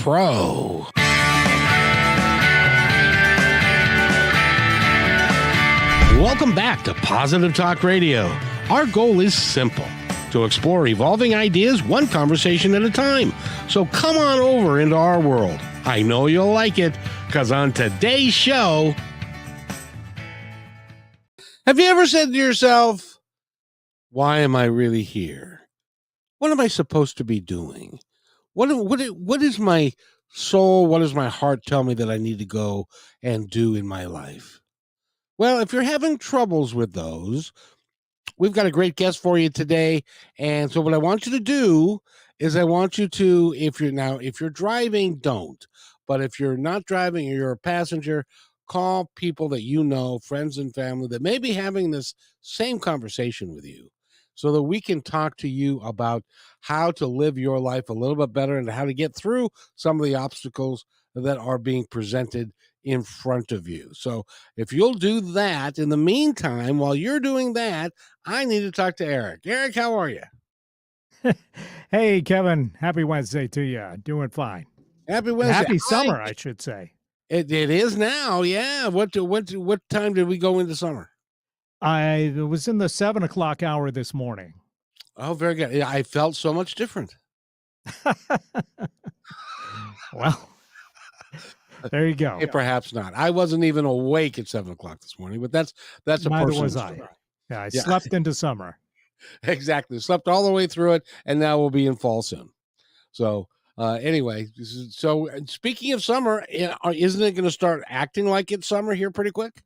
pro. Welcome back to Positive Talk Radio. Our goal is simple: to explore evolving ideas one conversation at a time. So come on over into our world. I know you'll like it, because on today's show... Have you ever said to yourself, why am I really here? What am I supposed to be doing? What is my soul, what does my heart tell me that I need to go and do in my life? Well, if you're having troubles with those, we've got a great guest for you today. And so what I want you to do is I want you to, if you're driving, don't. But if you're not driving or you're a passenger, call people that you know, friends and family that may be having this same conversation with you, so that we can talk to you about how to live your life a little bit better and how to get through some of the obstacles that are being presented in front of you. So if you'll do that, in the meantime, while you're doing that, I need to talk to Eric. Eric, how are you? Hey, Kevin. Happy Wednesday to you. Doing fine. Happy Wednesday. And happy summer, I should say. It is now, yeah. What time did we go into summer? I was in the 7 o'clock hour this morning. Oh, very good. I felt so much different. Well, there you go. Hey, perhaps not. I wasn't even awake at 7 o'clock this morning, but that's a Neither personal was story. I slept into summer. Exactly. Slept all the way through it, and now we'll be in fall soon. So anyway, so speaking of summer, isn't it going to start acting like it's summer here pretty quick?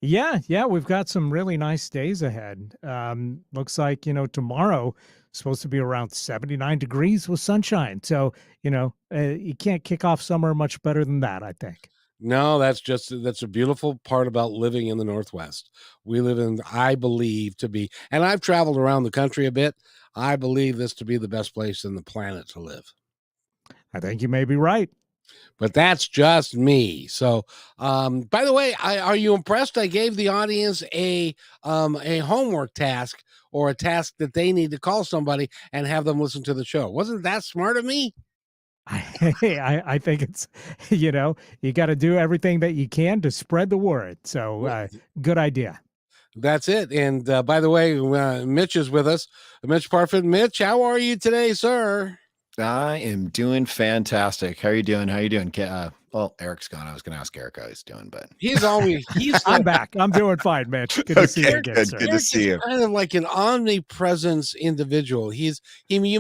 Yeah, we've got some really nice days ahead. Looks like, tomorrow is supposed to be around 79 degrees with sunshine. So, you can't kick off summer much better than that, I think. No, that's a beautiful part about living in the Northwest. We live in, I believe to be, and I've traveled around the country a bit, I believe this to be the best place in the planet to live. I think you may be right. But that's just me. So, by the way, are you impressed? I gave the audience a homework task, or a task that they need to call somebody and have them listen to the show. Wasn't that smart of me? I think it's, you got to do everything that you can to spread the word. So good idea. That's it. And by the way, Mitch is with us. Mitch Parfit. Mitch, how are you today, sir? I am doing fantastic. How are you doing? Well, Eric's gone. I was going to ask Eric how he's doing, but he's I'm back. I'm doing fine, Mitch. Good to see you again, sir. Good to see you. Kind of like an omnipresence individual. You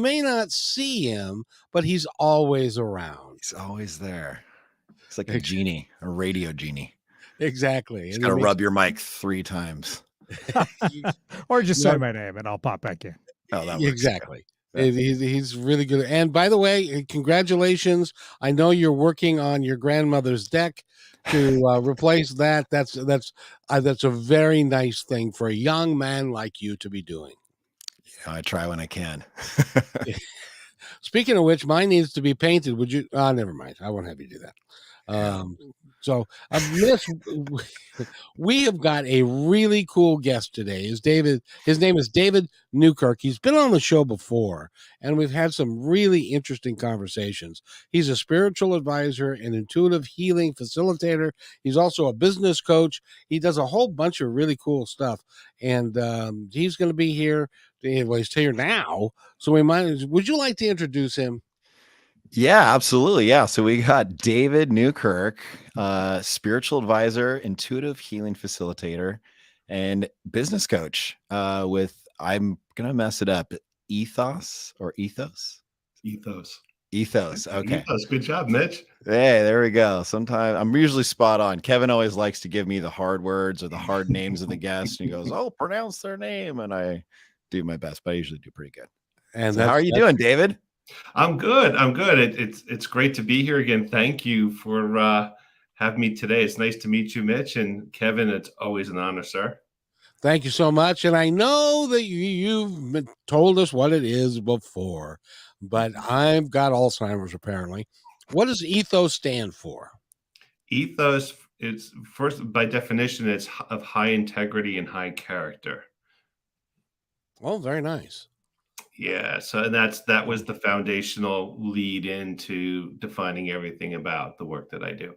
may not see him, but he's always around. He's always there. It's like a genie, a radio genie. Exactly. He's got to rub your mic 3 times. Or just say my name and I'll pop back in. Oh, that works. Exactly. He's really good. And by the way, congratulations. I know you're working on your grandmother's deck to replace that. That's a very nice thing for a young man like you to be doing. Yeah, I try when I can. Speaking of which, mine needs to be painted. Would you? Never mind. I won't have you do that. So, we have got a really cool guest today. His name is David Newkirk. He's been on the show before, and we've had some really interesting conversations. He's a spiritual advisor, an intuitive healing facilitator. He's also a business coach. He does a whole bunch of really cool stuff, and he's going to be here. Well, he's here now, so would you like to introduce him? Yeah, absolutely. Yeah. So we got David Newkirk, spiritual advisor, intuitive healing facilitator, and business coach with, I'm going to mess it up, ethos. Ethos. Okay. Ethos. Good job, Mitch. Hey, there we go. Sometimes I'm usually spot on. Kevin always likes to give me the hard words or the hard names of the guests. And he goes, oh, pronounce their name. And I do my best, but I usually do pretty good. And so how are you doing, David? I'm good. It's great to be here again. Thank you for having me today. It's nice to meet you, Mitch, and Kevin. It's always an honor, sir. Thank you so much. And I know that you've told us what it is before, but I've got Alzheimer's apparently. What does ethos stand for? Ethos, it's first, by definition, it's of high integrity and high character. Oh, very nice. Yeah. So that was the foundational lead into defining everything about the work that I do.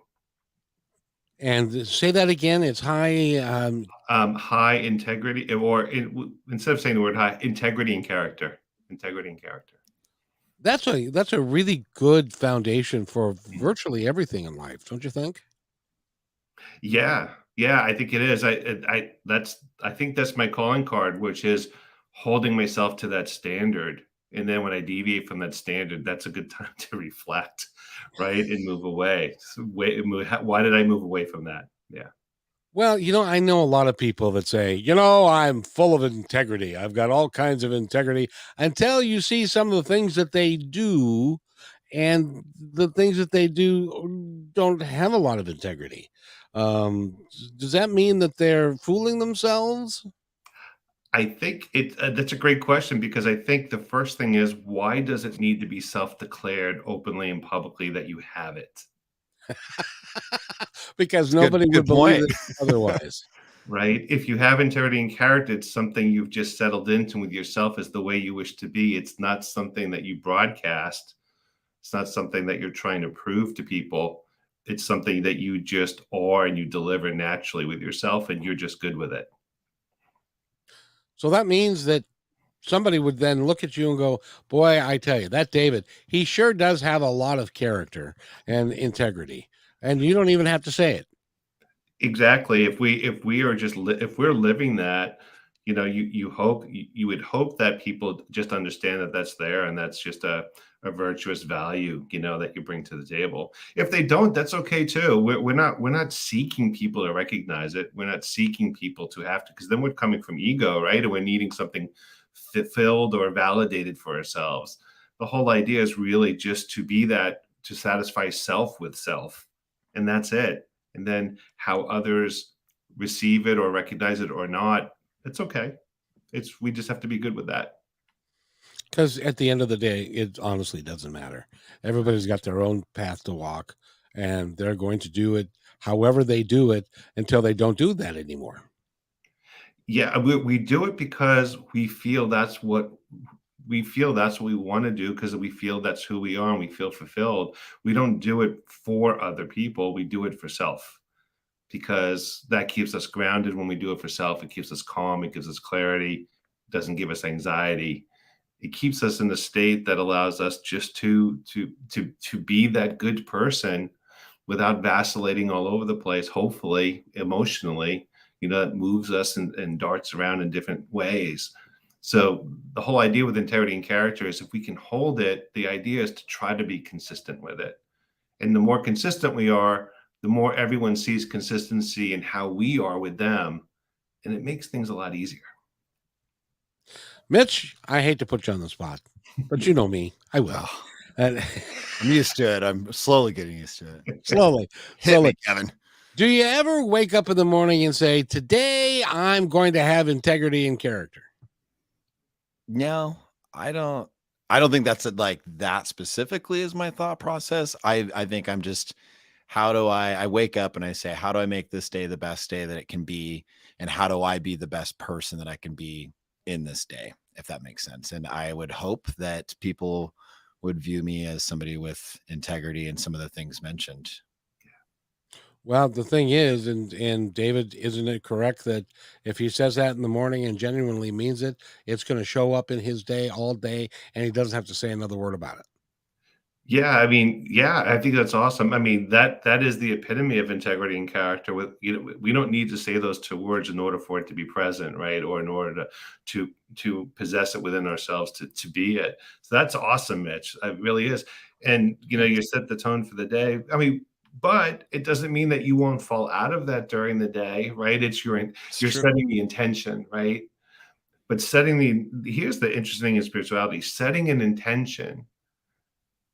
And say that again. It's high. High integrity, or instead of saying the word high, integrity and character. Integrity and character. That's a really good foundation for virtually everything in life, don't you think? Yeah, yeah, I think it is. I think that's my calling card, which is holding myself to that standard. And then when I deviate from that standard, that's a good time to reflect, right, and move away. So why did I move away from that? Yeah. Well, I know a lot of people that say, I'm full of integrity. I've got all kinds of integrity until you see some of the things that they do, and the things that they do don't have a lot of integrity. Does that mean that they're fooling themselves? I think that's a great question, because I think the first thing is, why does it need to be self-declared openly and publicly that you have it? Because Good, nobody would good believe point. it otherwise. Right? If you have integrity and character, it's something you've just settled into with yourself as the way you wish to be. It's not something that you broadcast. It's not something that you're trying to prove to people. It's something that you just are, and you deliver naturally with yourself, and you're just good with it. So that means that somebody would then look at you and go, boy, I tell you, that David, he sure does have a lot of character and integrity. And you don't even have to say it. Exactly. If we're living that, you would hope that people just understand that that's there, and that's just a virtuous value, that you bring to the table. If they don't, that's okay too. We're not seeking people to recognize it. We're not seeking people to have to, because then we're coming from ego, right? And we're needing something fulfilled or validated for ourselves. The whole idea is really just to be that, to satisfy self with self, and that's it. And then how others receive it or recognize it or not, it's okay. We just have to be good with that. Because at the end of the day, it honestly doesn't matter. Everybody's got their own path to walk, and they're going to do it however they do it until they don't do that anymore. Yeah, we do it because we want to do, because we feel that's who we are and we feel fulfilled. We don't do it for other people. We do it for self, because that keeps us grounded. When we do it for self, it keeps us calm. It gives us clarity. It doesn't give us anxiety. It keeps us in a state that allows us just to be that good person without vacillating all over the place, hopefully emotionally, that moves us and darts around in different ways. So the whole idea with integrity and character is, if we can hold it, the idea is to try to be consistent with it. And the more consistent we are, the more everyone sees consistency in how we are with them. And it makes things a lot easier. Mitch, I hate to put you on the spot, but you know me, I will. Oh, And I'm used to it. I'm slowly getting used to it. slowly. Hit me, Kevin. Do you ever wake up in the morning and say, today I'm going to have integrity and character? No, I don't think that's like that specifically is my thought process. I think I'm just, how do I wake up and I say, how do I make this day the best day that it can be? And how do I be the best person that I can be in this day, if that makes sense? And I would hope that people would view me as somebody with integrity and some of the things mentioned. Well, the thing is, and David, isn't it correct that if he says that in the morning and genuinely means it, it's going to show up in his day all day, and he doesn't have to say another word about it? Yeah, I think that's awesome. That is the epitome of integrity and character. We don't need to say those two words in order for it to be present, right? Or in order to possess it within ourselves, to be it. So that's awesome, Mitch. It really is. And you set the tone for the day. But it doesn't mean that you won't fall out of that during the day, right? You're true. setting the intention, right? But here's the interesting thing in spirituality: setting an intention.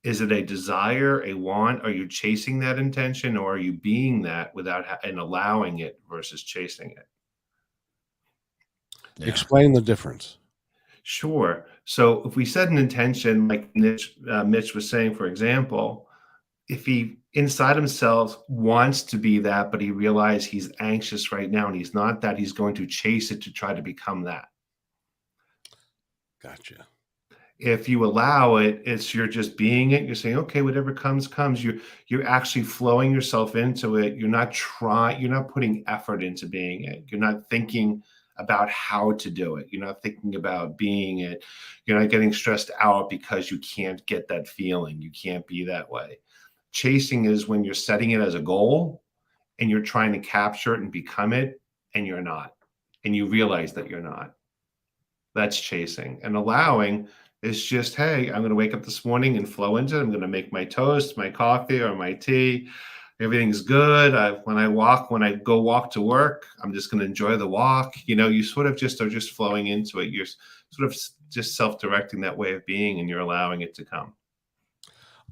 Is it a desire, a want? Are you chasing that intention, or are you being that and allowing it versus chasing it? Yeah. Explain the difference. Sure. So if we set an intention, like Mitch was saying, for example, if he inside himself wants to be that, but he realizes he's anxious right now and he's not that, he's going to chase it to try to become that. Gotcha. If you allow it, you're just being it. You're saying, okay, whatever comes, comes. You're actually flowing yourself into it. You're not putting effort into being it. You're not thinking about how to do it. You're not thinking about being it. You're not getting stressed out because you can't get that feeling. You can't be that way. Chasing is when you're setting it as a goal and you're trying to capture it and become it, and you're not. And you realize that you're not. That's chasing. And allowing is just, hey, I'm going to wake up this morning and flow into it. I'm going to make my toast, my coffee, or my tea. Everything's good. When I go walk to work, I'm just going to enjoy the walk. You sort of just are just flowing into it. You're sort of just self-directing that way of being, and you're allowing it to come.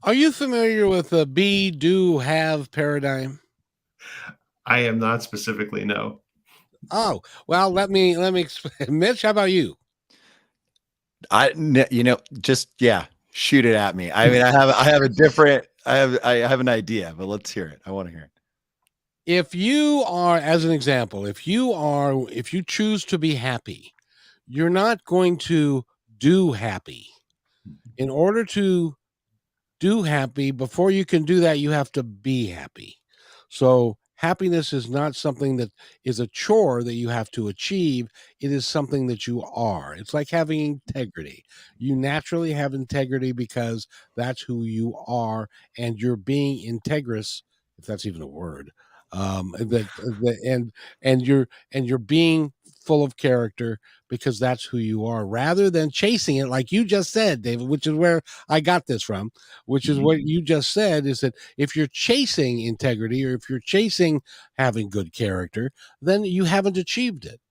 Are you familiar with the be, do, have paradigm? I am not specifically, no. Oh, well, let me explain. Mitch, how about you? Shoot it at me. I mean, I have an idea, but let's hear it. I want to hear it. If you are, as an example, if you choose to be happy, you're not going to do happy. In order to do happy, before you can do that, you have to be happy. So happiness is not something that is a chore that you have to achieve. It is something that you are. It's like having integrity. You naturally have integrity because that's who you are, and you're being integrous, if that's even a word. And you're being full of character because that's who you are, rather than chasing it, like you just said, David, which is where I got this from, which is what you just said, is that if you're chasing integrity, or if you're chasing having good character, then you haven't achieved it.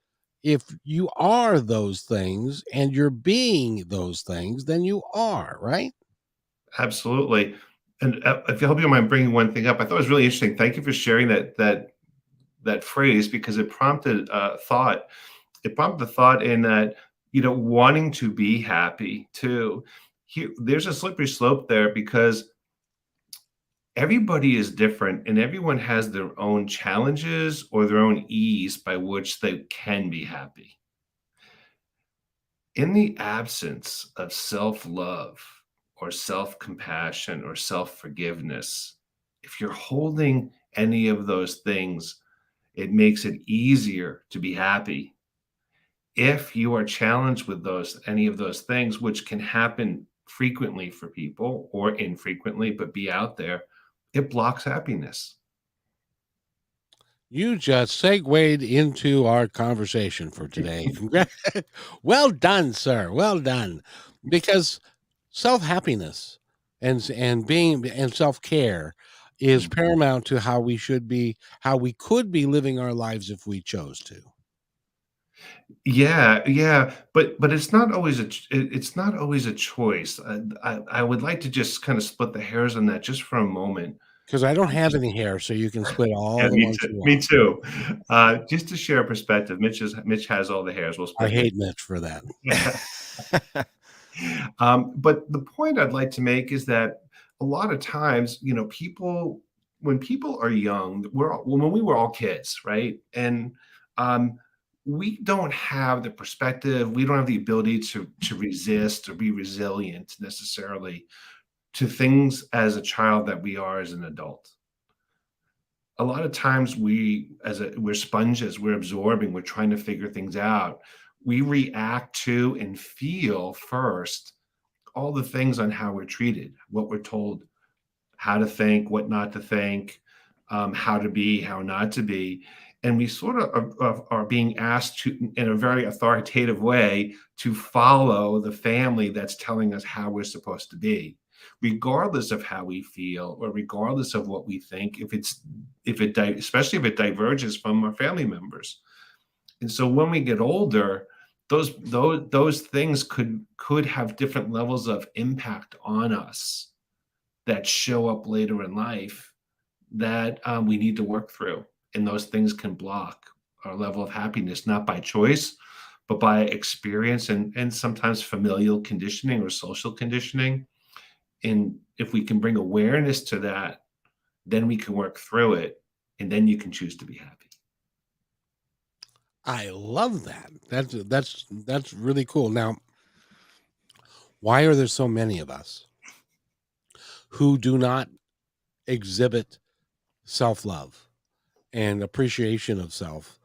If you are those things and you're being those things, then you are, right? Absolutely. And if you don't mind bringing one thing up, I thought it was really interesting. Thank you for sharing that phrase, because it prompted thought. It prompted the thought in that, wanting to be happy too. There's a slippery slope there, because everybody is different and everyone has their own challenges or their own ease by which they can be happy. In the absence of self-love or self-compassion or self-forgiveness, if you're holding any of those things, it makes it easier to be happy. If you are challenged with any of those things, which can happen frequently for people or infrequently, but be out there, it blocks happiness. You just segued into our conversation for today. Well done, sir. Well done. Because self-happiness and being and self-care is paramount to how we could be living our lives if we chose to. Yeah, but it's not always a choice. I would like to just kind of split the hairs on that just for a moment. Because I don't have any hair, so you can split all Yeah, the me ones too. you Me want. too. Just to share a perspective, Mitch has all the hairs. We'll I split hate Mitch for that. But the point I'd like to make is that a lot of times, when people are young, when we were all kids, right? And we don't have the perspective, we don't have the ability to resist or be resilient necessarily to things as a child that we are as an adult. A lot of times we're sponges, we're absorbing, we're trying to figure things out. We react to and feel first all the things on how we're treated, what we're told, how to think, what not to think, how to be, how not to be. And we sort of are being asked to, in a very authoritative way, to follow the family that's telling us how we're supposed to be, regardless of how we feel or regardless of what we think, especially if it diverges from our family members. And so when we get older, those things could have different levels of impact on us that show up later in life that we need to work through. And those things can block our level of happiness, not by choice, but by experience and sometimes familial conditioning or social conditioning. And if we can bring awareness to that, then we can work through it, and then you can choose to be happy. I love that. That's really cool. Now, Why are there so many of us who do not exhibit self-love and appreciation of self?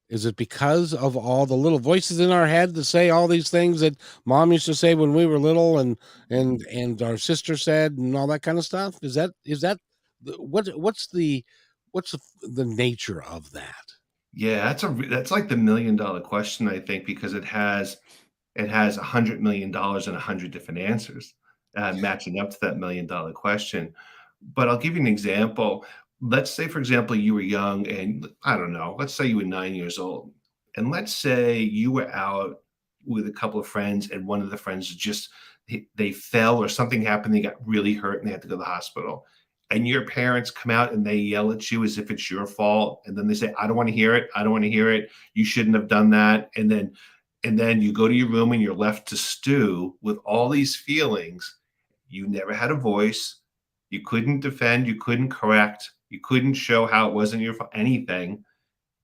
Is it because of all the little voices in our head that say all these things that mom used to say when we were little and our sister said and all that kind of stuff? Is that what's the nature of that? Yeah, that's like the $1 million question, I think, because it has $100 million and 100 different answers matching up to that $1 million question. But I'll give you an example. Let's say, for example, you were young and I don't know, let's say you were 9 years old. And let's say you were out with a couple of friends and one of the friends just they fell or something happened, they got really hurt and they had to go to the hospital. And your parents come out and they yell at you as if it's your fault. And then they say, I don't want to hear it. I don't want to hear it. You shouldn't have done that. And then you go to your room and you're left to stew with all these feelings. You never had a voice. You couldn't defend. You couldn't correct. You couldn't show how it wasn't your fault, anything.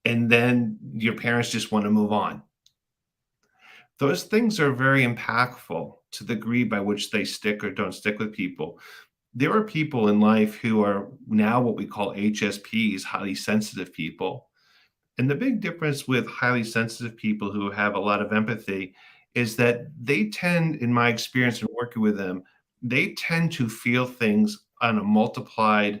And then your parents just want to move on. Those things are very impactful to the degree by which they stick or don't stick with people. There are people in life who are now what we call HSPs, highly sensitive people. And the big difference with highly sensitive people who have a lot of empathy is that they tend, in my experience in working with them, they tend to feel things on a multiplied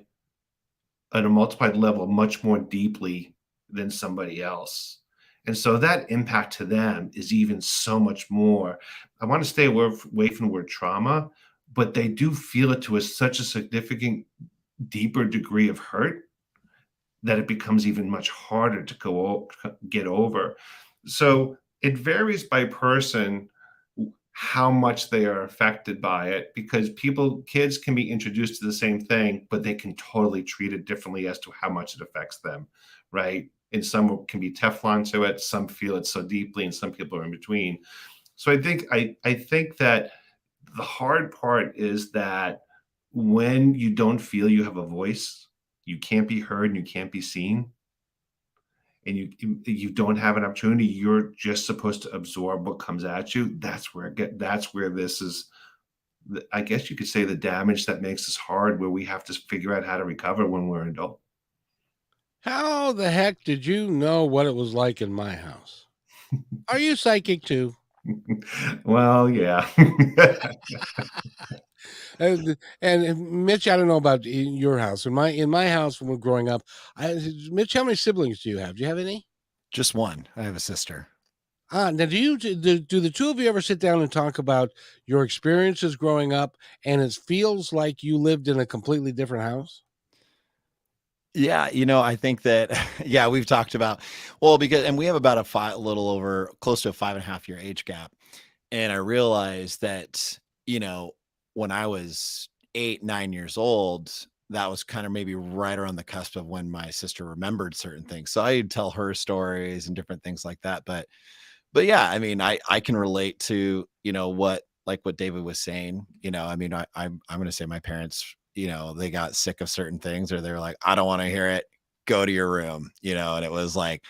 level much more deeply than somebody else. And so that impact to them is even so much more. I want to stay away from the word trauma, but they do feel it to such a significant, deeper degree of hurt that it becomes even much harder to get over. So it varies by person how much they are affected by it, because kids can be introduced to the same thing, but they can totally treat it differently as to how much it affects them, right? And some can be Teflon to it, some feel it so deeply, and some people are in between. So I think that the hard part is that when you don't feel you have a voice, you can't be heard and you can't be seen, and you don't have an opportunity, you're just supposed to absorb what comes at you. That's where this is, I guess you could say, the damage that makes us hard, where we have to figure out how to recover when we're an adult. How the heck did you know what it was like in my house? Are you psychic too? Well, yeah. And Mitch, I don't know about in your house. In my house when we're growing up, Mitch, how many siblings do you have? Do you have any? Just one. I have a sister. Now do the two of you ever sit down and talk about your experiences growing up, and it feels like you lived in a completely different house? Yeah, I think that, yeah, we've talked about, well, and we have about close to a 5.5 year age gap. And I realized that, when I was 8, 9 years old, that was kind of maybe right around the cusp of when my sister remembered certain things. So I'd tell her stories and different things like that. But yeah, I mean, I can relate to, what David was saying, I mean, I'm going to say my parents, they got sick of certain things, or they were like, I don't want to hear it. Go to your room, and it was like,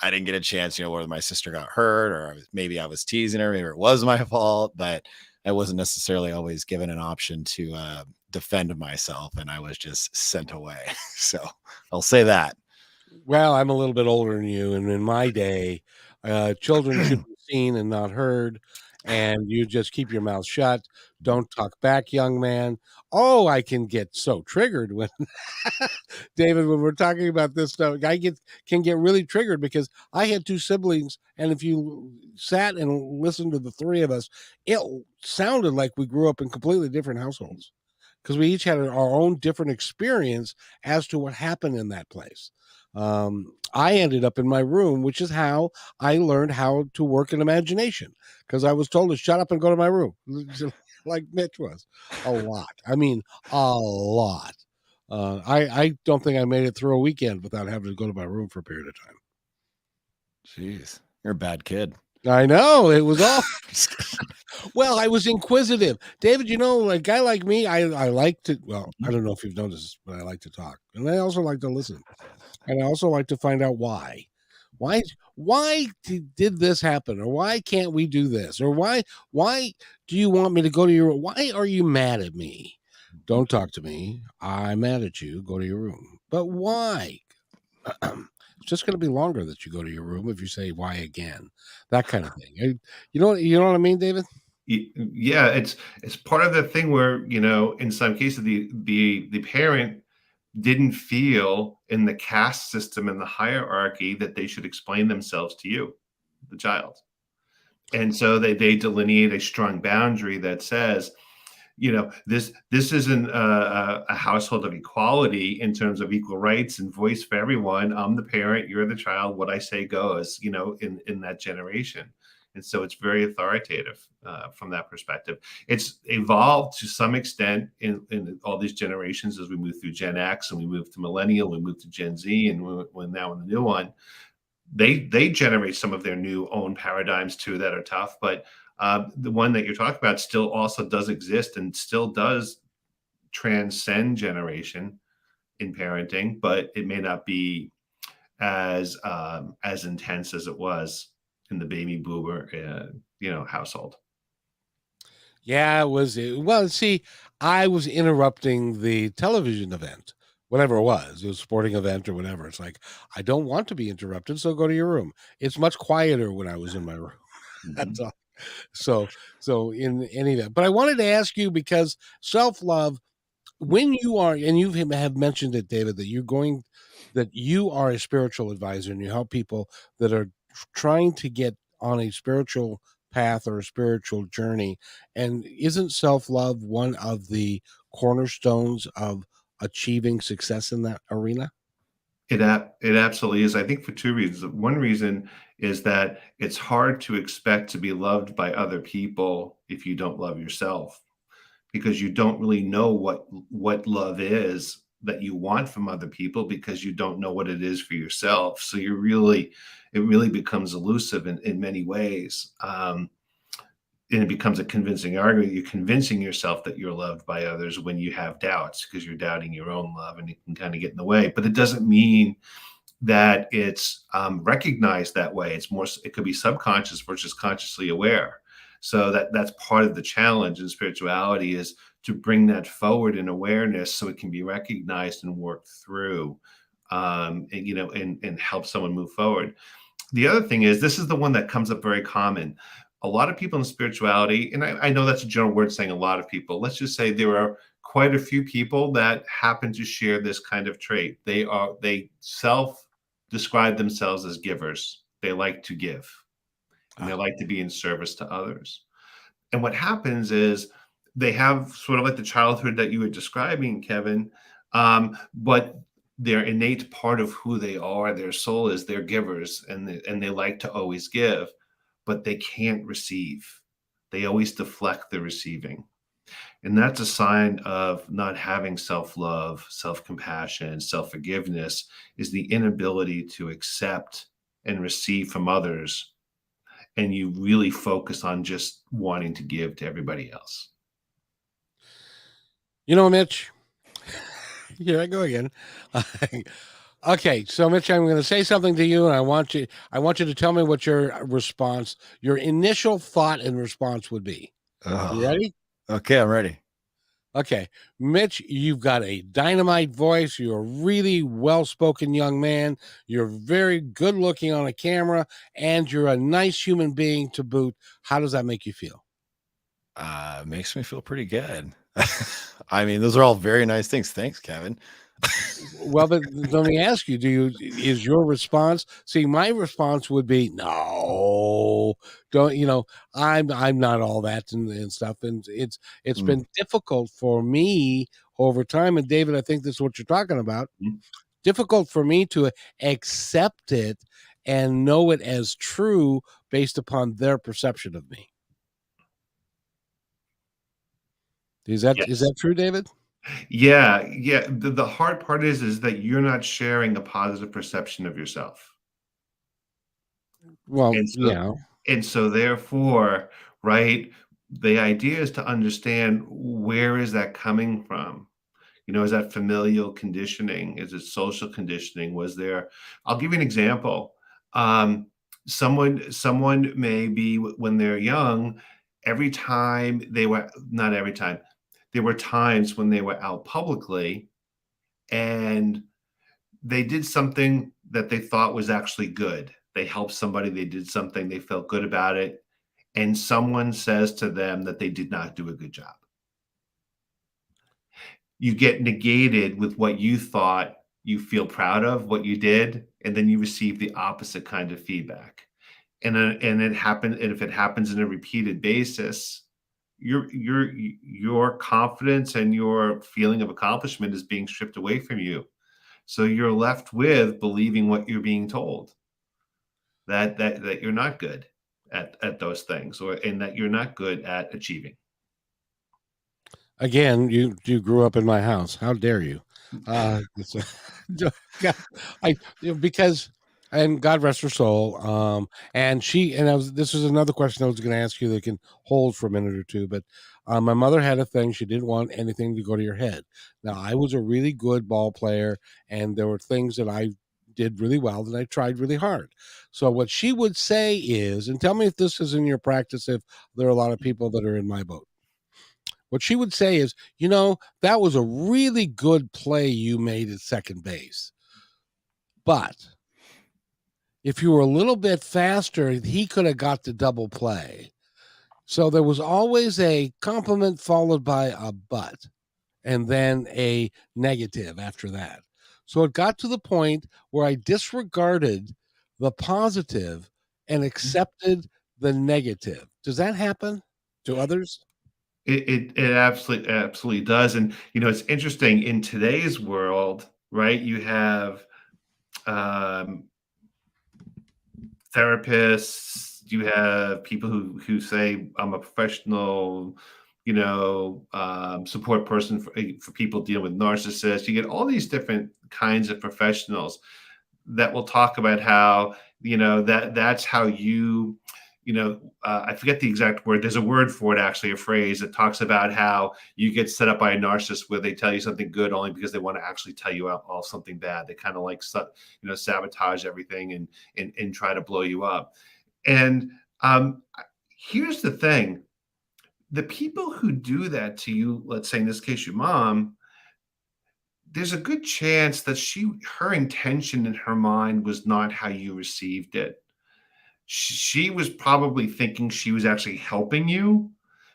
I didn't get a chance, whether my sister got hurt, or maybe I was teasing her, maybe it was my fault, but I wasn't necessarily always given an option to defend myself, and I was just sent away. So I'll say that. Well, I'm a little bit older than you, and in my day, children should be seen and not heard, and you just keep your mouth shut. Don't talk back, young man. Oh, I can get so triggered when David, when we're talking about this stuff, can get really triggered because I had two siblings, and if you sat and listened to the three of us, it sounded like we grew up in completely different households because we each had our own different experience as to what happened in that place. I ended up in my room, which is how I learned how to work in imagination, because I was told to shut up and go to my room, like Mitch was. A lot. I mean, a lot. I don't think I made it through a weekend without having to go to my room for a period of time. Jeez, you're a bad kid. I know, it was all. Well, I was inquisitive. David, a guy like me, I like to, well, I don't know if you've noticed, but I like to talk. And I also like to listen. And I also like to find out why. why did this happen, or why can't we do this, or why do you want me to go to your, why are you mad at me? Don't talk to me. I'm mad at you. Go to your room. But why? It's just going to be longer that you go to your room if you say why again, that kind of thing. You know what I mean, David? Yeah, it's part of the thing where, in some cases the parent didn't feel in the caste system and the hierarchy that they should explain themselves to you, the child. And so they delineate a strong boundary that says, this isn't a household of equality in terms of equal rights and voice for everyone. I'm the parent, you're the child. What I say goes, in that generation. And so it's very authoritative from that perspective. It's evolved to some extent in all these generations as we move through Gen X and we move to millennial, we move to Gen Z, and we're now in the new one. They generate some of their new own paradigms too that are tough, but the one that you're talking about still also does exist and still does transcend generation in parenting, but it may not be as intense as it was in the baby boomer household. Yeah, it was. Well, see, I was interrupting the television event, whatever it was a sporting event or whatever. It's like, I don't want to be interrupted, so go to your room. It's much quieter when I was in my room. That's all. So in any event, but I wanted to ask you, because self-love, when you are, and you have mentioned it, David, that you are a spiritual advisor and you help people that are trying to get on a spiritual path or a spiritual journey. And isn't self-love one of the cornerstones of achieving success in that arena? It absolutely is. I think for two reasons. One reason is that it's hard to expect to be loved by other people if you don't love yourself, because you don't really know what love is that you want from other people, because you don't know what it is for yourself. So it really becomes elusive in many ways. And it becomes a convincing argument. You're convincing yourself that you're loved by others when you have doubts, because you're doubting your own love, and it can kind of get in the way. But it doesn't mean that it's recognized that way. It could be subconscious versus consciously aware. So that's part of the challenge in spirituality, is to bring that forward in awareness so it can be recognized and worked through, and help someone move forward. The other thing is, this is the one that comes up very common. A lot of people in spirituality, and I know that's a general word saying a lot of people, let's just say there are quite a few people that happen to share this kind of trait. They self-describe themselves as givers. They like to give, and they like to be in service to others. And what happens is they have sort of like the childhood that you were describing, Kevin, but their innate part of who they are, their soul is they're givers, and they like to always give, but they can't receive. They always deflect the receiving. And that's a sign of not having self-love, self-compassion, self-forgiveness, is the inability to accept and receive from others. And you really focus on just wanting to give to everybody else. Mitch, here I go again. Okay, so Mitch, I'm going to say something to you, and I want you to tell me what your initial thought and response would be. You ready? Okay, I'm ready. Okay, Mitch, you've got a dynamite voice. You're a really well-spoken young man. You're very good looking on a camera, and you're a nice human being to boot. How does that make you feel? Makes me feel pretty good. I mean, those are all very nice things. Thanks, Kevin. Well, but let me ask you, is your response, see, my response would be, no, don't, I'm not all that and stuff. And it's been difficult for me over time. And David, I think this is what you're talking about. Difficult for me to accept it and know it as true based upon their perception of me. Is that true, David? Yeah. The hard part is that you're not sharing a positive perception of yourself. Well, and so therefore, right, the idea is to understand, where is that coming from? Is that familial conditioning? Is it social conditioning? I'll give you an example. Someone may be, when they're young, every time they were, not every time, there were times when they were out publicly and they did something that they thought was actually good. They helped somebody, they did something, they felt good about it, and someone says to them that they did not do a good job. You get negated with what you thought you feel proud of, what you did, and then you receive the opposite kind of feedback. And it happened, and if it happens in a repeated basis, your confidence and your feeling of accomplishment is being stripped away from you. So you're left with believing what you're being told, that you're not good at those things, and that you're not good at achieving. Again, you grew up in my house. How dare you? Because, and God rest her soul. And this is another question I was going to ask you that can hold for a minute or two. But my mother had a thing; she didn't want anything to go to your head. Now, I was a really good ball player, and there were things that I did really well that I tried really hard. So what she would say is, and tell me if this is in your practice, if there are a lot of people that are in my boat. What she would say is, that was a really good play you made at second base. But if you were a little bit faster, he could have got the double play. So there was always a compliment followed by a but, and then a negative after that. So it got to the point where I disregarded the positive and accepted the negative. Does that happen to others? It absolutely does. And it's interesting in today's world, right? You have therapists, you have people who say, I'm a professional, support person for people dealing with narcissists. You get all these different kinds of professionals that will talk about how, that's how you, I forget the exact word. There's a word for it, actually, a phrase that talks about how you get set up by a narcissist where they tell you something good only because they want to actually tell you all something bad. They kind of like, sabotage everything and try to blow you up. And here's the thing. The people who do that to you, let's say in this case, your mom, there's a good chance that her intention in her mind was not how you received it. She was probably thinking she was actually helping you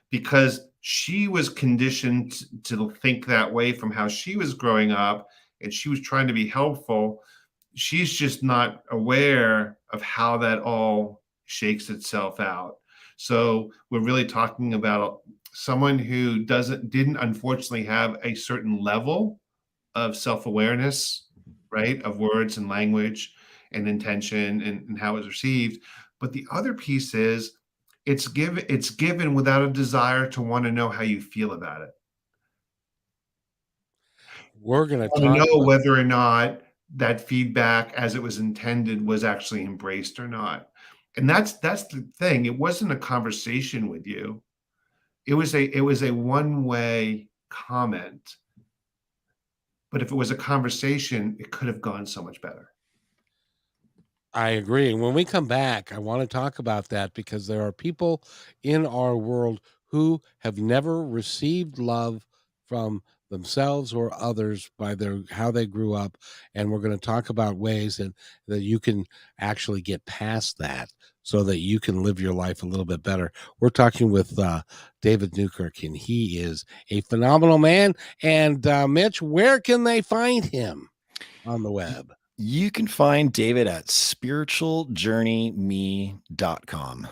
because she was conditioned to think that way from how she was growing up, and she was trying to be helpful. She's just not aware of how that all shakes itself out. So we're really talking about someone who didn't unfortunately have a certain level of self-awareness, right, of words and language and intention and how it's received. But the other piece is it's given without a desire to want to know how you feel about it. We're going to know whether or not that feedback as it was intended was actually embraced or not. And that's the thing. It wasn't a conversation with you. It was a one-way comment. But if it was a conversation, it could have gone so much better. I agree. And when we come back, I want to talk about that because there are people in our world who have never received love from themselves or others by how they grew up. And we're going to talk about ways that you can actually get past that so that you can live your life a little bit better. We're talking with David Newkirk, and he is a phenomenal man. And Mitch, where can they find him on the web? You can find David at spiritualjourneyme.com.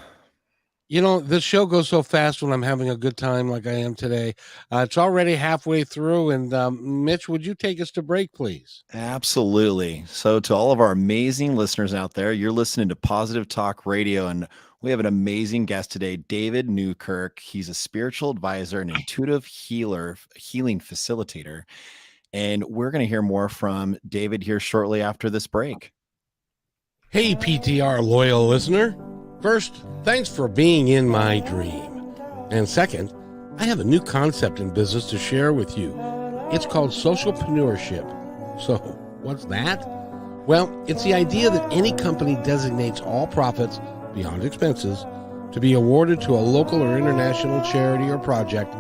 This show goes so fast when I'm having a good time like I am today. It's already halfway through. And Mitch, would you take us to break, please? Absolutely. So to all of our amazing listeners out there, you're listening to Positive Talk Radio, and we have an amazing guest today, David Newkirk. He's a spiritual advisor and intuitive healing facilitator. And we're going to hear more from David here shortly after this break. Hey, PTR loyal listener. First, thanks for being in my dream. And second, I have a new concept in business to share with you. It's called socialpreneurship. So, what's that? Well, it's the idea that any company designates all profits beyond expenses to be awarded to a local or international charity or project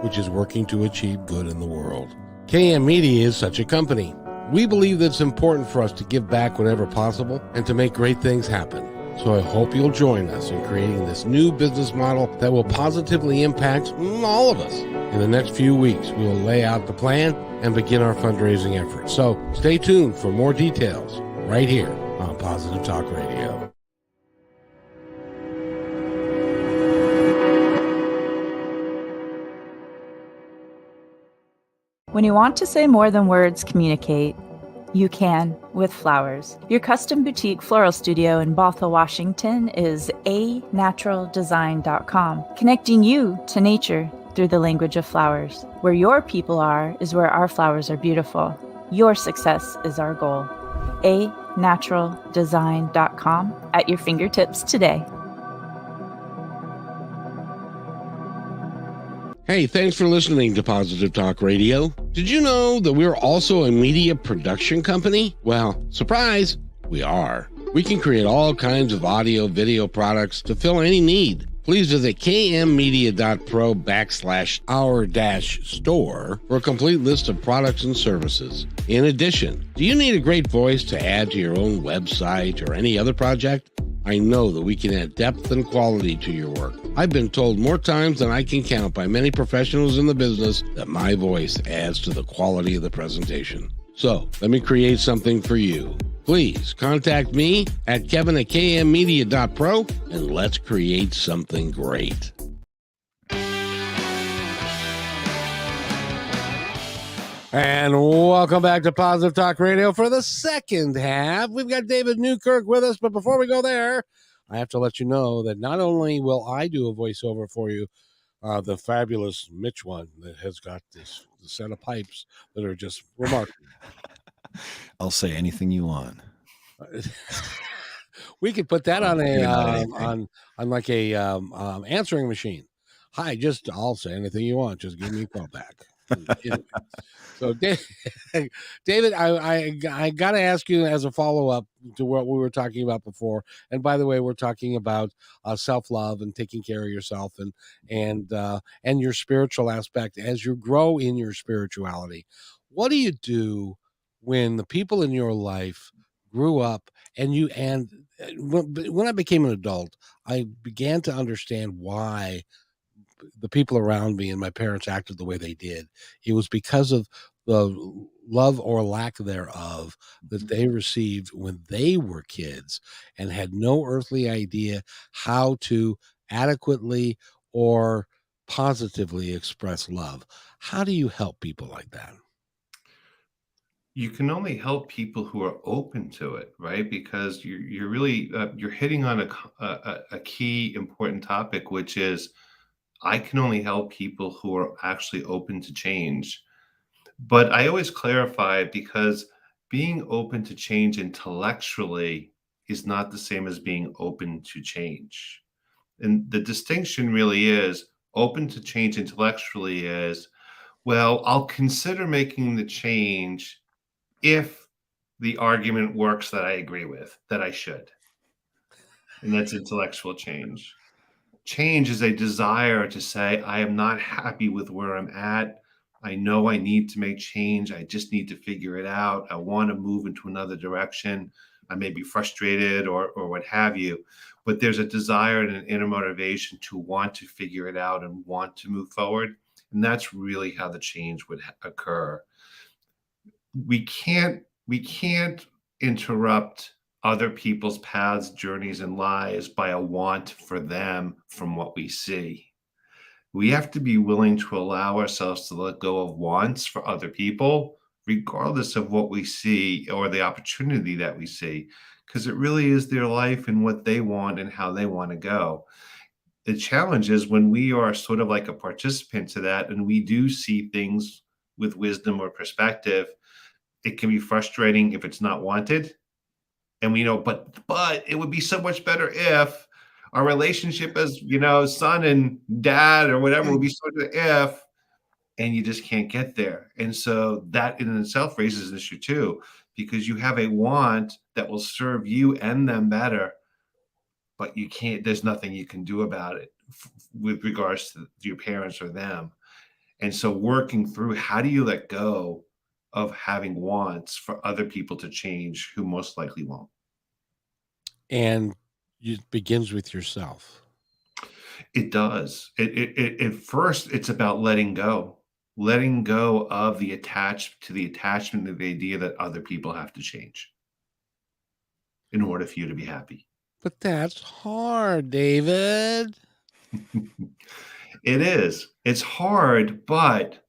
which is working to achieve good in the world. KM Media is such a company. We believe that it's important for us to give back whenever possible and to make great things happen. So I hope you'll join us in creating this new business model that will positively impact all of us. In the next few weeks, we will lay out the plan and begin our fundraising efforts. So stay tuned for more details right here on Positive Talk Radio. When you want to say more than words communicate, you can with flowers. Your custom boutique floral studio in Bothell, Washington is anaturaldesign.com, connecting you to nature through the language of flowers. Where your people are is where our flowers are beautiful. Your success is our goal. anaturaldesign.com at your fingertips today. Hey, thanks for listening to Positive Talk Radio. Did you know that we're also a media production company? Well, surprise, we are. We can create all kinds of audio, video products to fill any need. Please visit kmmedia.pro/our-store for a complete list of products and services. In addition, do you need a great voice to add to your own website or any other project? I know that we can add depth and quality to your work. I've been told more times than I can count by many professionals in the business that my voice adds to the quality of the presentation. So let me create something for you. Please contact me at kevin@kmmedia.pro and let's create something great. And welcome back to Positive Talk Radio for the second half. We've got David Newkirk with us, but before we go there, I have to let you know that not only will I do a voiceover for you, the fabulous Mitch one that has got this set of pipes that are just remarkable. I'll say anything you want. We could put that on You're not a anything. on like a answering machine. Hi, I'll say anything you want. Just give me a call back. Anyway, so David, I got to ask you as a follow up to what we were talking about before. And by the way, we're talking about self-love and taking care of yourself and your spiritual aspect as you grow in your spirituality. What do you do when the people in your life grew up and when I became an adult, I began to understand why the people around me and my parents acted the way they did? It was because of the love or lack thereof that they received when they were kids and had no earthly idea how to adequately or positively express love. How do you help people like that? You can only help people who are open to it, right? Because you're really you're hitting on a key important topic, which is I can only help people who are actually open to change. But I always clarify, because being open to change intellectually is not the same as being open to change. And the distinction really is, open to change intellectually is, well, I'll consider making the change if the argument works that I agree with, that I should. And that's intellectual change. Change is a desire to say, I am not happy with where I'm at. I know I need to make change. I just need to figure it out. I want to move into another direction. I may be frustrated or what have you, but there's a desire and an inner motivation to want to figure it out and want to move forward. And that's really how the change would occur. We can't interrupt other people's paths, journeys, and lives by a want for them from what we see. We have to be willing to allow ourselves to let go of wants for other people, regardless of what we see or the opportunity that we see, because it really is their life and what they want and how they want to go. The challenge is when we are sort of like a participant to that and we do see things with wisdom or perspective, it can be frustrating if it's not wanted. And we know, but it would be so much better if our relationship as, son and dad or whatever would be sort of if, and you just can't get there. And so that in itself raises an issue too, because you have a want that will serve you and them better, but you can't, there's nothing you can do about it with regards to your parents or them. And so working through, how do you let go of having wants for other people to change who most likely won't? And it begins with yourself. It does. At first, it's about letting go of the attachment of the idea that other people have to change in order for you to be happy. But that's hard, David. It is. It's hard, but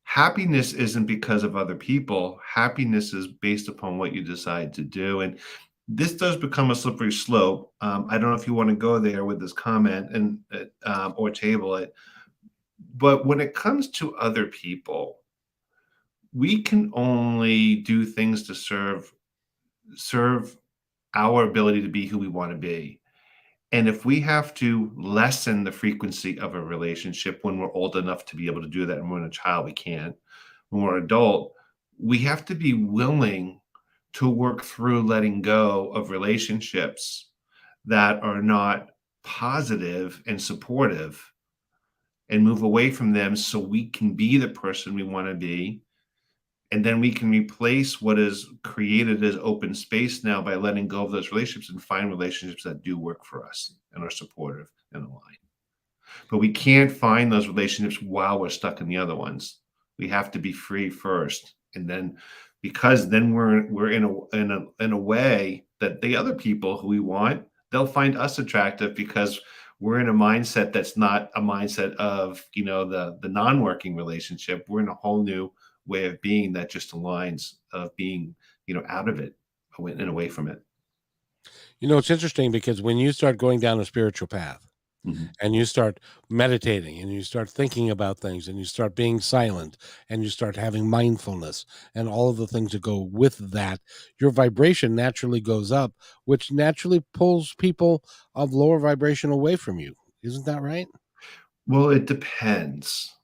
happiness isn't because of other people. Happiness is based upon what you decide to do. And this does become a slippery slope. I don't know if you want to go there with this comment and or table it. But when it comes to other people, we can only do things to serve our ability to be who we want to be. And if we have to lessen the frequency of a relationship when we're old enough to be able to do that, and when we're a child, we can't. When we're adult, we have to be willing to work through letting go of relationships that are not positive and supportive, and move away from them so we can be the person we want to be. And then we can replace what is created as open space now by letting go of those relationships and find relationships that do work for us and are supportive and aligned. But we can't find those relationships while we're stuck in the other ones. We have to be free first. And then, because then we're in a way that the other people who we want, they'll find us attractive, because we're in a mindset that's not a mindset of, the non-working relationship. We're in a whole new way of being that just aligns of being, out of it and away from it. It's interesting, because when you start going down a spiritual path, and you start meditating, and you start thinking about things, and you start being silent, and you start having mindfulness and all of the things that go with that, your vibration naturally goes up, which naturally pulls people of lower vibration away from you. Isn't that right? Well, it depends.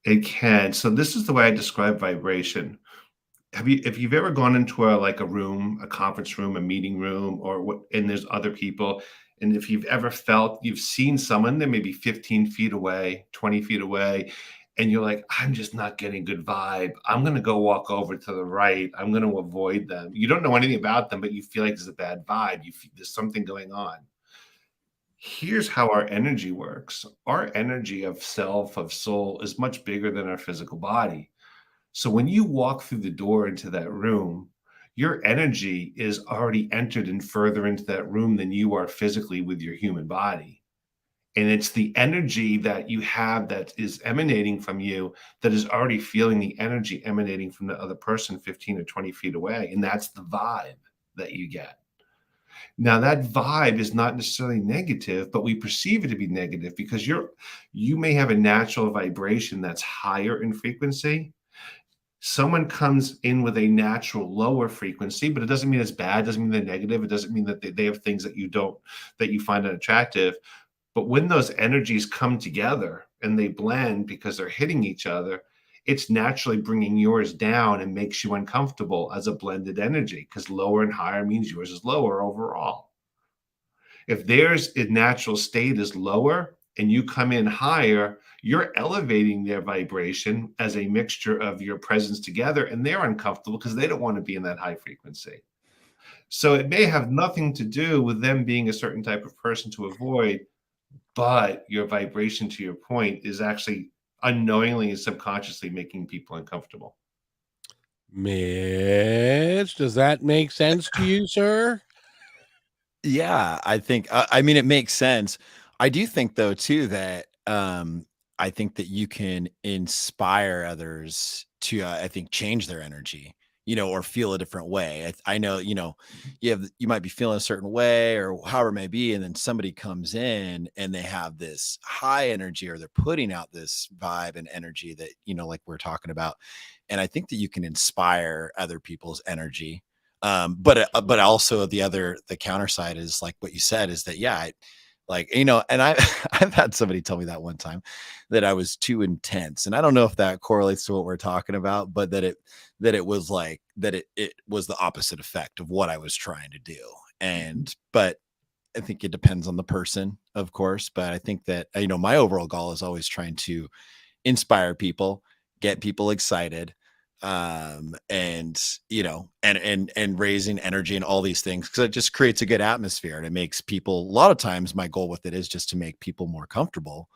It can. So this is the way I describe vibration. If you've ever gone into a room, a conference room, a meeting room, or what, and there's other people, and if you've ever felt you've seen someone, they may be 15 feet away, 20 feet away, and you're like, I'm just not getting good vibe. I'm going to go walk over to the right. I'm going to avoid them. You don't know anything about them, but you feel like there's a bad vibe. There's something going on. Here's how our energy works. Our energy of self, of soul, is much bigger than our physical body. So when you walk through the door into that room, your energy is already entered and further into that room than you are physically with your human body. And it's the energy that you have that is emanating from you that is already feeling the energy emanating from the other person 15 or 20 feet away. And that's the vibe that you get. Now, that vibe is not necessarily negative, but we perceive it to be negative because you may have a natural vibration that's higher in frequency. Someone comes in with a natural lower frequency, but it doesn't mean it's bad. It doesn't mean they're negative. It doesn't mean that they have things that you find unattractive. But when those energies come together and they blend because they're hitting each other, it's naturally bringing yours down and makes you uncomfortable as a blended energy, because lower and higher means yours is lower overall. If theirs in natural state is lower and you come in higher, you're elevating their vibration as a mixture of your presence together, and they're uncomfortable because they don't want to be in that high frequency. So it may have nothing to do with them being a certain type of person to avoid, but your vibration, to your point, is actually unknowingly and subconsciously making people uncomfortable. Mitch, does that make sense to you, sir? Yeah, I think, I mean, it makes sense. I do think though, too, that, I think that you can inspire others to, I think, change their energy, or feel a different way. I know, you might be feeling a certain way or however it may be. And then somebody comes in and they have this high energy, or they're putting out this vibe and energy that, like we're talking about. And I think that you can inspire other people's energy. But also the counter side is like what you said, is that, yeah, Like, and I've had somebody tell me that one time that I was too intense. And I don't know if that correlates to what we're talking about, but that it was like that it was the opposite effect of what I was trying to do. But I think it depends on the person, of course. But I think that, my overall goal is always trying to inspire people, get people excited, and raising energy and all these things, because it just creates a good atmosphere, and it makes people, a lot of times my goal with it is just to make people more comfortable.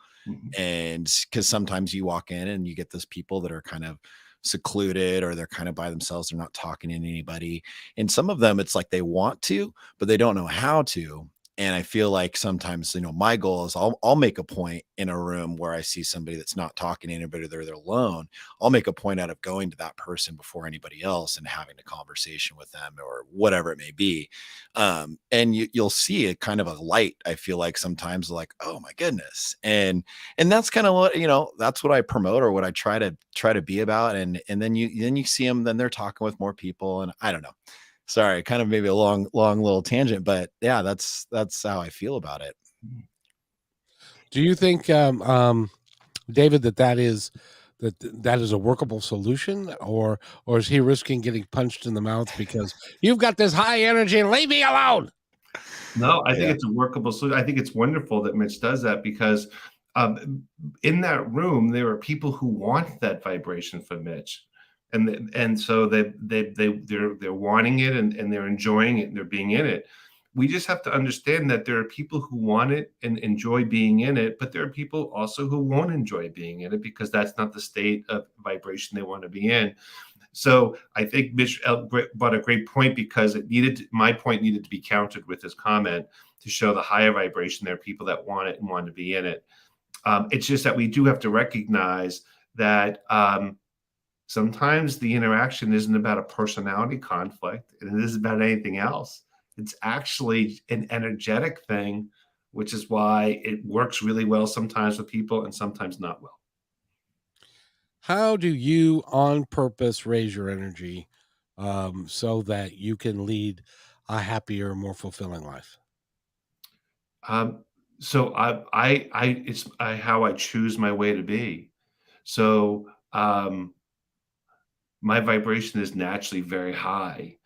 And because sometimes you walk in and you get those people that are kind of secluded, or they're kind of by themselves, they're not talking to anybody, and some of them, it's like they want to, but they don't know how to. And I feel like sometimes, my goal is I'll make a point in a room where I see somebody that's not talking to anybody, they're alone. I'll make a point out of going to that person before anybody else and having a conversation with them, or whatever it may be. And you'll see a kind of a light. I feel like sometimes, like, oh my goodness. And that's kind of what, that's what I promote, or what I try to be about. And then you see them, then they're talking with more people, and I don't know. Sorry, kind of maybe a long little tangent, but yeah, that's how I feel about it. Do you think, David, that is a workable solution, or is he risking getting punched in the mouth because you've got this high energy and leave me alone? No, I think it's a workable solution. I think it's wonderful that Mitch does that, because in that room there are people who want that vibration from Mitch. And so they're wanting it, and they're enjoying it, and they're being in it. We just have to understand that there are people who want it and enjoy being in it, but there are people also who won't enjoy being in it, because that's not the state of vibration they want to be in. So I think Mitch brought a great point, because my point needed to be countered with his comment to show the higher vibration. There are people that want it and want to be in it. It's just that we do have to recognize that sometimes the interaction isn't about a personality conflict, and it isn't about anything else. It's actually an energetic thing, which is why it works really well sometimes with people and sometimes not well. How do you on purpose raise your energy, so that you can lead a happier, more fulfilling life? So it's how I choose my way to be. So my vibration is naturally very high.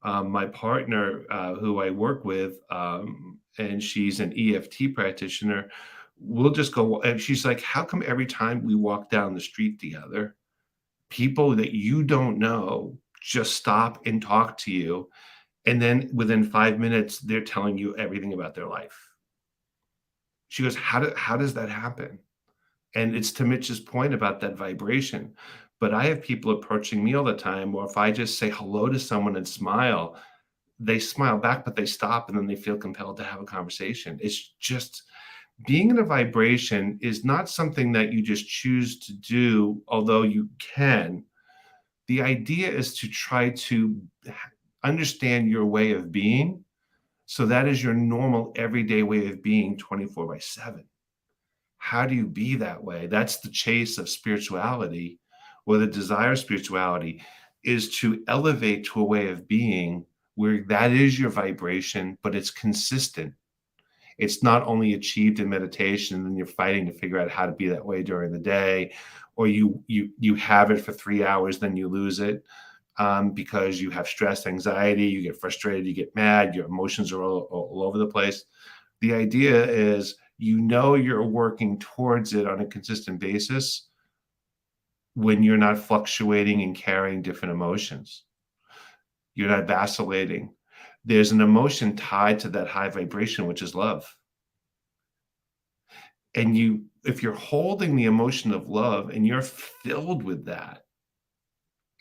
My partner, who I work with, and she's an EFT practitioner, we'll just go, and she's like, how come every time we walk down the street together, people that you don't know just stop and talk to you, and then within 5 minutes they're telling you everything about their life? She goes, how does that happen? And it's to Mitch's point about that vibration. But I have people approaching me all the time, or if I just say hello to someone and smile, they smile back, but they stop, and then they feel compelled to have a conversation. It's just, being in a vibration is not something that you just choose to do, although you can. The idea is to try to understand your way of being, so that is your normal everyday way of being 24/7. How do you be that way? That's the chase of spirituality, or the desire of spirituality, is to elevate to a way of being where that is your vibration, but it's consistent. It's not only achieved in meditation, and then you're fighting to figure out how to be that way during the day, or you have it for 3 hours, then you lose it, because you have stress, anxiety, you get frustrated, you get mad, your emotions are all over the place. The idea is, you're working towards it on a consistent basis when you're not fluctuating and carrying different emotions. You're not vacillating. There's an emotion tied to that high vibration, which is love. And if you're holding the emotion of love and you're filled with that,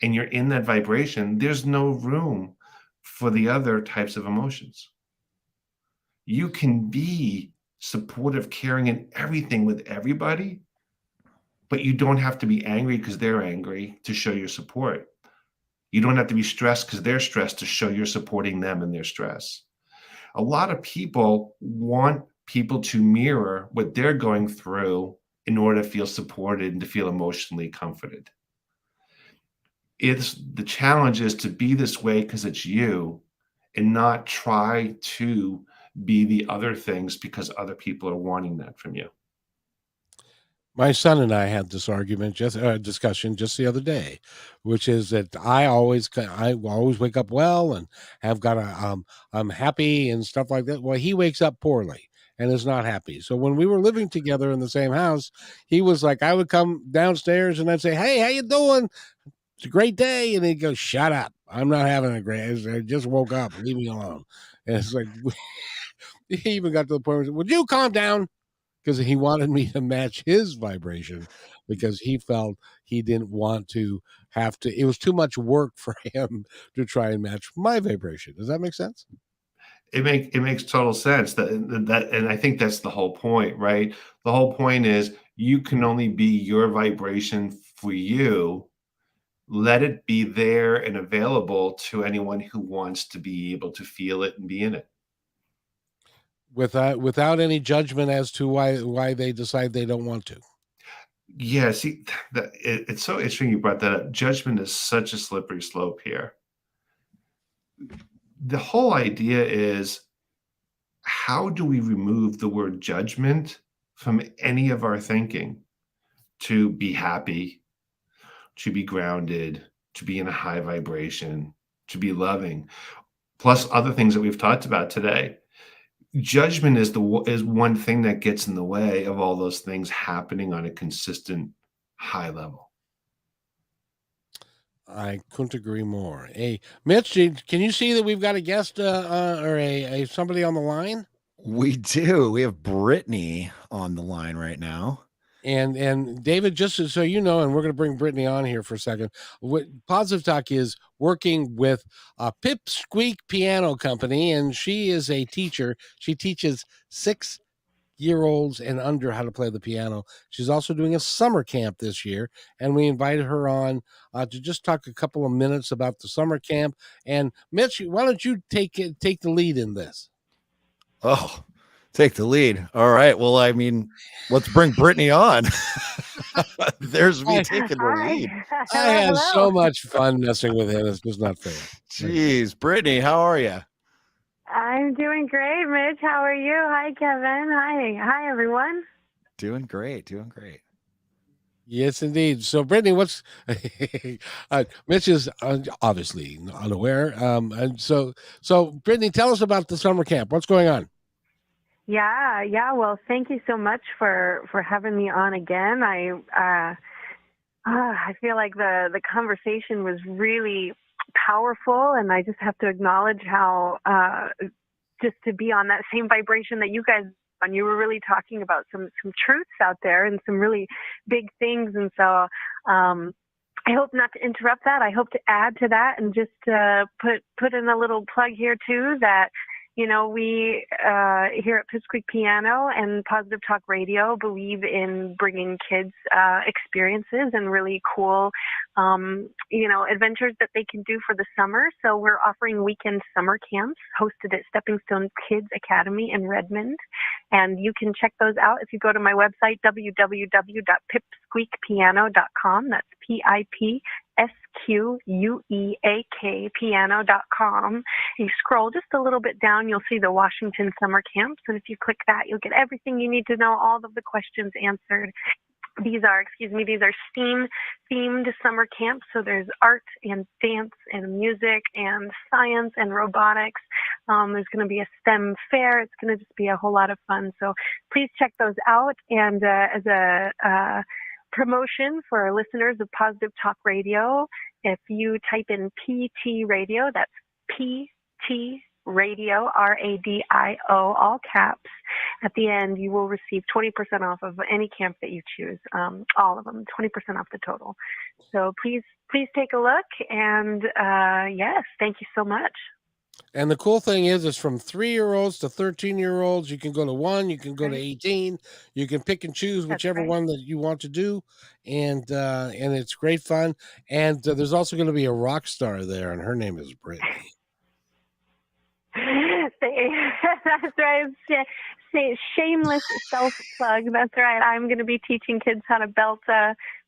and you're in that vibration, there's no room for the other types of emotions. You can be supportive, caring, and everything with everybody, but you don't have to be angry because they're angry to show your support. You don't have to be stressed because they're stressed to show you're supporting them in their stress. A lot of people want people to mirror what they're going through in order to feel supported and to feel emotionally comforted. The challenge is to be this way because it's you, and not try to be the other things because other people are wanting that from you. My son and I had this argument, discussion just the other day, which is that I always wake up well and have got I'm happy and stuff like that. Well, he wakes up poorly and is not happy. So when we were living together in the same house, he was like, I would come downstairs and I'd say, "Hey, how you doing? It's a great day," and he'd go, "Shut up! I'm not having a great. I just woke up. Leave me alone." And it's like he even got to the point where, "Would you calm down?" Because he wanted me to match his vibration because he felt he didn't want to have to. It was too much work for him to try and match my vibration. Does that make sense? It makes total sense and I think that's the whole point, right? The whole point is you can only be your vibration for you. Let it be there and available to anyone who wants to be able to feel it and be in it. Without any judgment as to why they decide they don't want to. Yeah, see, it's so interesting you brought that up. Judgment is such a slippery slope here. The whole idea is, how do we remove the word judgment from any of our thinking to be happy, to be grounded, to be in a high vibration, to be loving, plus other things that we've talked about today? Judgment is one thing that gets in the way of all those things happening on a consistent high level. I couldn't agree more. Hey, Mitch, can you see that we've got a guest or a somebody on the line? We do. We have Brittany on the line right now. And David, just so you know, and we're going to bring Brittany on here for a second. What Positive Talk is working with a Pipsqueak Piano Company, and she is a teacher. She teaches 6-year-olds and under how to play the piano. She's also doing a summer camp this year, and we invited her on to just talk a couple of minutes about the summer camp. And Mitch, why don't you take the lead in this? Oh, take the lead. All right. Well, I mean, let's bring Brittany on. There's me taking the lead. I had so much fun messing with him. It's just not fair. Jeez, Brittany, how are you? I'm doing great, Mitch. How are you? Hi, Kevin. Hi, everyone. Doing great. Doing great. Yes, indeed. So, Brittany, what's Mitch is obviously unaware. And so, Brittany, tell us about the summer camp. What's going on? Yeah. Well, thank you so much for having me on again. I feel like the conversation was really powerful, and I just have to acknowledge how just to be on that same vibration that you guys on. You were really talking about some truths out there and some really big things, and so I hope not to interrupt that. I hope to add to that and just put in a little plug here too that, you know, we here at Pipsqueak Piano and Positive Talk Radio believe in bringing kids experiences and really cool, adventures that they can do for the summer. So we're offering weekend summer camps hosted at Stepping Stone Kids Academy in Redmond. And you can check those out if you go to my website, www.pipsqueakpiano.com. That's PIPSQUEAK piano.com. You scroll just a little bit down, you'll see the Washington summer camps. And if you click that, you'll get everything you need to know, all of the questions answered. These are STEAM themed summer camps. So there's art and dance and music and science and robotics. There's going to be a STEM fair. It's going to just be a whole lot of fun. So please check those out. And as a promotion for our listeners of Positive Talk Radio, if you type in PT Radio, that's PT Radio, RADIO, all caps. At the end, you will receive 20% off of any camp that you choose, all of them, 20% off the total. So please take a look. And yes, thank you so much. And the cool thing is, it's from 3-year-olds to 13-year-olds. You can go to 1, you can go to 18. You can pick and choose whichever one that you want to do, and it's great fun. And there's also going to be a rock star there, and her name is Brittany. That's right. Shameless self plug. That's right. I'm going to be teaching kids how to belt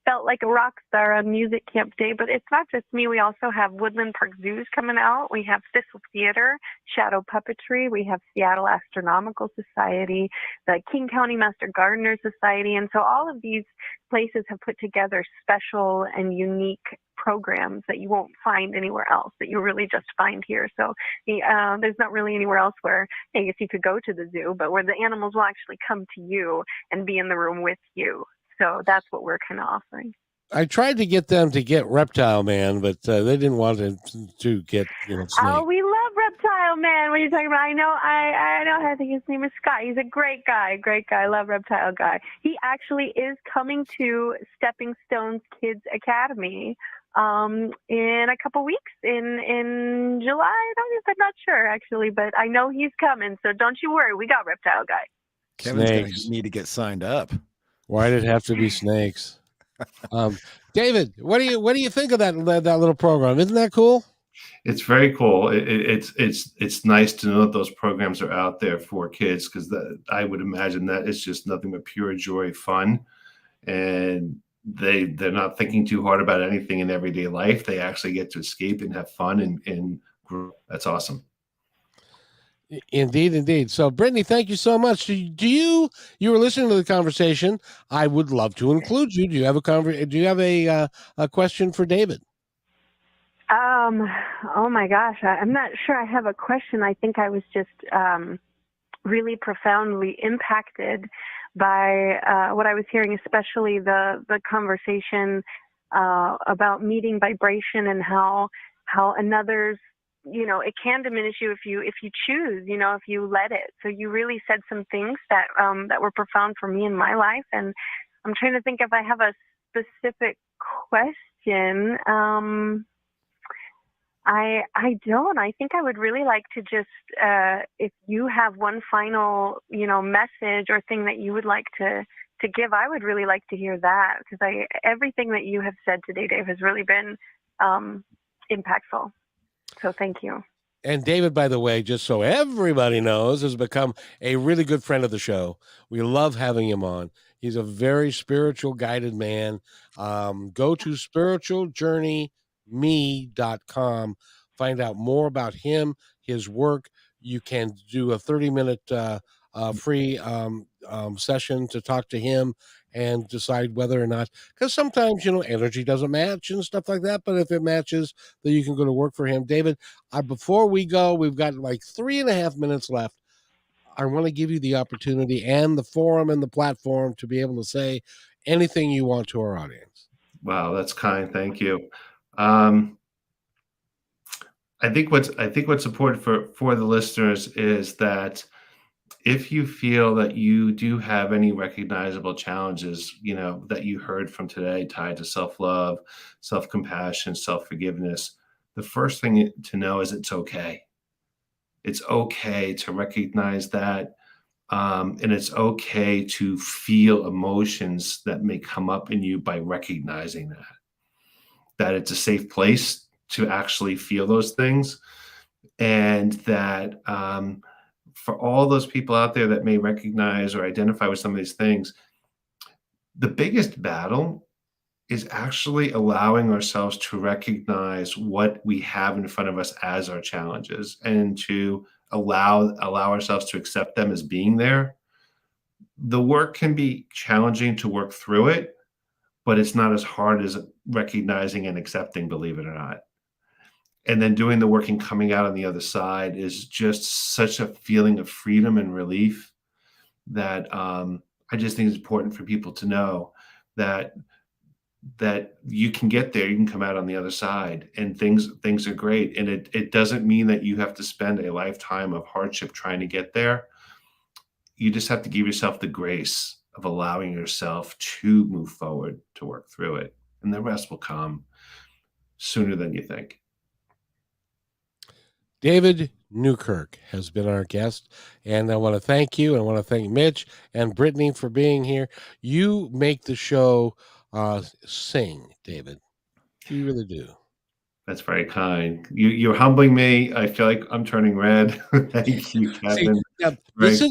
felt like a rock star on Music Camp Day. But it's not just me. We also have Woodland Park Zoos coming out. We have Facilitator, Shadow Puppetry. We have Seattle Astronomical Society, the King County Master Gardener Society. And so all of these places have put together special and unique programs that you won't find anywhere else, that you really just find here. So there's not really anywhere else where, I guess you could go to the zoo, but where the animals will actually come to you and be in the room with you. So that's what we're kind of offering. I tried to get them to get Reptile Man, but they didn't want to get Snake. Oh, we love Reptile Man. What are you talking about? I know. I think his name is Scott. He's a great guy. Great guy. I love Reptile Guy. He actually is coming to Stepping Stones Kids Academy in a couple weeks in July. I'm not sure actually, but I know he's coming. So don't you worry. We got Reptile Guy. Kevin's going to need to get signed up. Why did it have to be snakes? David, what do you think of that little program? Isn't that cool? It's very cool. It's nice to know that those programs are out there for kids, because I would imagine that it's just nothing but pure joy, fun, and they're not thinking too hard about anything in everyday life. They actually get to escape and have fun and grow. That's awesome. Indeed. So, Brittany, thank you so much. You were listening to the conversation. I would love to include you. Do you have a question for David? Oh my gosh, I'm not sure I have a question. I think I was just really profoundly impacted by what I was hearing, especially the conversation about meeting vibration and how another's, it can diminish you if you choose, if you let it. So you really said some things that were profound for me in my life, and I'm trying to think if I have a specific question. I don't. I think I would really like to just, if you have one final, message or thing that you would like to give, I would really like to hear that, because everything that you have said today, Dave, has really been impactful. So thank you. And David, by the way, just so everybody knows, has become a really good friend of the show. We love having him on. He's a very spiritual guided man. Go to spiritualjourneyme.com. Find out more about him, his work. You can do a 30-minute free session to talk to him and decide whether or not, because sometimes, energy doesn't match and stuff like that. But if it matches, then you can go to work for him. David, before we go, we've got like 3.5 minutes left. I want to give you the opportunity and the forum and the platform to be able to say anything you want to our audience. Wow, that's kind. Thank you. I think what's important for the listeners is that if you feel that you do have any recognizable challenges, that you heard from today tied to self-love, self-compassion, self-forgiveness, the first thing to know is it's okay. It's okay to recognize that. And it's okay to feel emotions that may come up in you by recognizing that it's a safe place to actually feel those things. And that for all those people out there that may recognize or identify with some of these things, the biggest battle is actually allowing ourselves to recognize what we have in front of us as our challenges, and to allow ourselves to accept them as being there. The work can be challenging to work through it, but it's not as hard as recognizing and accepting, believe it or not. And then doing the work and coming out on the other side is just such a feeling of freedom and relief that I just think it's important for people to know that you can get there, you can come out on the other side, and things are great. And it doesn't mean that you have to spend a lifetime of hardship trying to get there. You just have to give yourself the grace of allowing yourself to move forward, to work through it, and the rest will come sooner than you think. David Newkirk has been our guest, and I want to thank you. I want to thank Mitch and Brittany for being here. You make the show sing, David. You really do. That's very kind. You're humbling me. I feel like I'm turning red. Thank you, Kevin. See,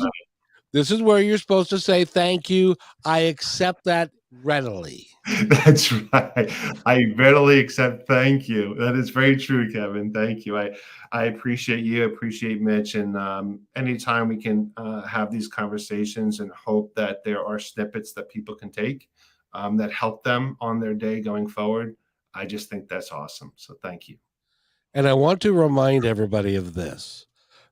this is where you're supposed to say thank you. I accept that readily. That's right. I readily accept. Thank you. That is very true, Kevin. Thank you. I appreciate you. Appreciate Mitch. And anytime we can have these conversations and hope that there are snippets that people can take that help them on their day going forward, I just think that's awesome. So thank you. And I want to remind everybody of this,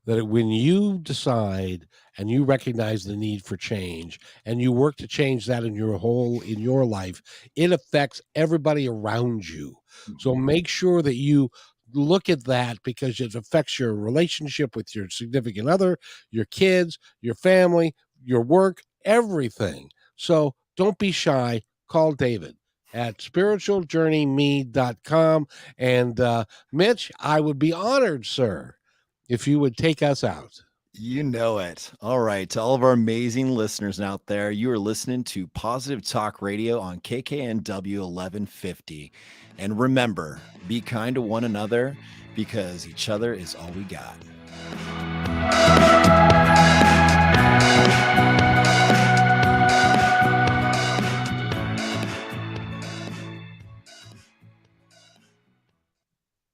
that when you decide and you recognize the need for change and you work to change that in your life, it affects everybody around you. So make sure that you look at that, because it affects your relationship with your significant other, your kids, your family, your work, everything. So don't be shy. Call David at spiritualjourneyme.com. And Mitch, I would be honored, sir, if you would take us out. You know it. All right. To all of our amazing listeners out there, you are listening to Positive Talk Radio on KKNW 1150. And remember, be kind to one another, because each other is all we got.